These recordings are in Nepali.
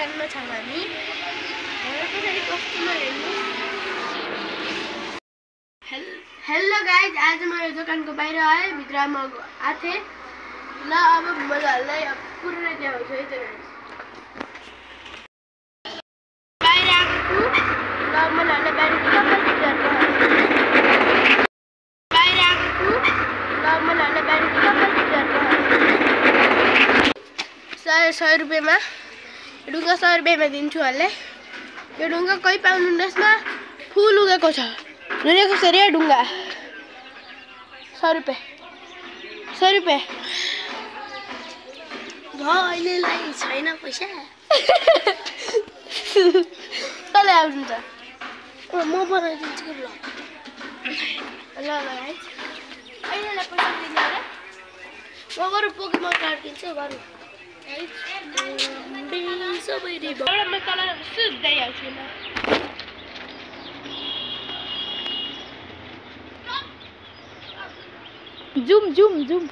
दोकानमा छौँ हामी। कसरी कस्टमर हेर्नु। हेलो गाइज, आज म यो दोकानको बाहिर आएँ, भित्रमा आएको थिएँ। ल अब मलाई पुरै देखाउँछु है त गाइज। बाहिर आएको छु। ल मलाई बाहिर सबै चिजहरुको बाहिर आएको छु। ल मलाई बाहिर सबै चिजहरुको 100 रुपैयाँमा ढुङ्गा 100 रुपैयाँमा दिन्छु हल्ले। यो ढुङ्गा कोही पाउनुहुन्न, यसमा फुल उगेको छ। हेरेको छ रे ढुङ्गा 100 रुपैयाँ 100 रुपैयाँ। अहिलेलाई छैन पैसा। कसले आउँछ त? म बनाइदिन्छु कि ब्लग। ल गाइज, अहिलेलाई पैसा दिनु रे। म बरु पोकेमन कार्ड किन्छु बरु। सबै रिभ एउटा म तल सुत्दैहाल्छु ल। Zoom zoom zoom.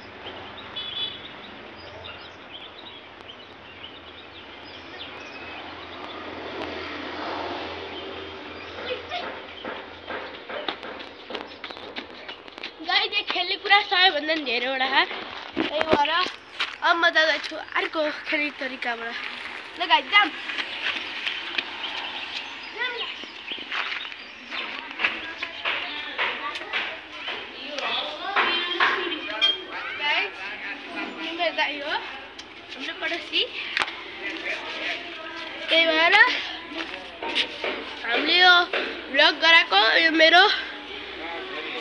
गाइज खेल्ने कुरा सबैभन्दा नि धेरैवटा छ। त्यही भएर अब म जाँदैछु अर्को खेल्ने तरिकाबाट। ल गाइज जाम। दाइ हो हाम्रो पडोसी। त्यही भएर हामीले यो भ्लग गराएको। यो मेरो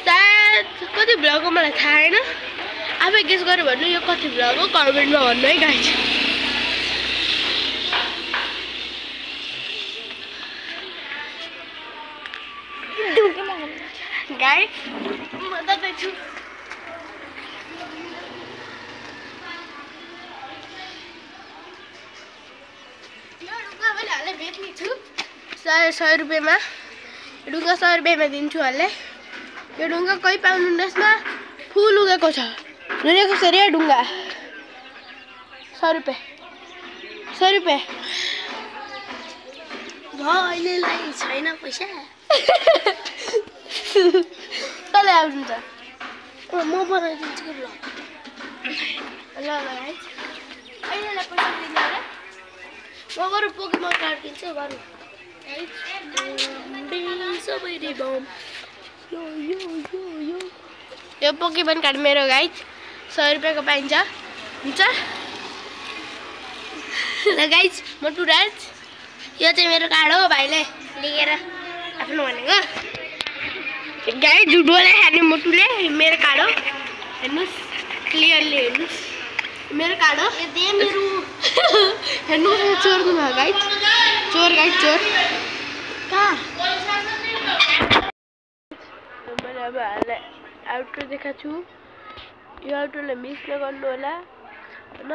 सायद कति भ्लग हो मलाई थाहा छैन। आफै गेस गर्यो भन्नु यो कति भ्लग हो, कमेन्टमा भन्नु है गाइज। गाइज म जाँदैछु। बेच्ने छु 100 रुपैयाँमा ढुङ्गा 100 रुपैयाँमा दिन्छु हल्ले। यो ढुङ्गा कोही पाउनुहुन्न, यसमा फुल उगेको छ। हेरेको छ रे ढुङ्गा 100 रुपैयाँ 100 रुपैयाँ। अहिलेलाई छैन पैसा। कसले आउँछ त? म बनाइदिन्छु कि ब्लग। ल गाइज, अहिलेलाई पैसा दिनु रे। म बरु पोकेमन कार्ड किन्छु बरु। सबै रिभ यो पोकेमन कार्ड मेरो गाइज 100 रुपैयाँको पाइन्छ। हुन्छ ल गाइज, मोटु राज यो चाहिँ मेरो कार्ड हो। भाइले लिएर आफ्नो भनेको गाइज झुटोले खाने मोटुले मेरो कार्ड हो। हेर्नुहोस् क्लियरली हेर्नुहोस् मेरो कार्ड हो। हेर्नुहोस् चोरको भयो गाइज। चोर गाइज चोर कहाँ? मैले अब हाललाई आउटरो देखाएको छु। यो आउटरोलाई मिस नगर्नु होला होइन।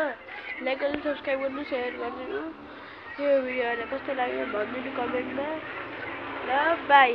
लाइक गर्नु, सब्सक्राइब गर्नु, सेयर गरिदिनु। यो भिडियोहरूलाई कस्तो लाग्यो भनिदिनु कमेन्टमा। ल बाई।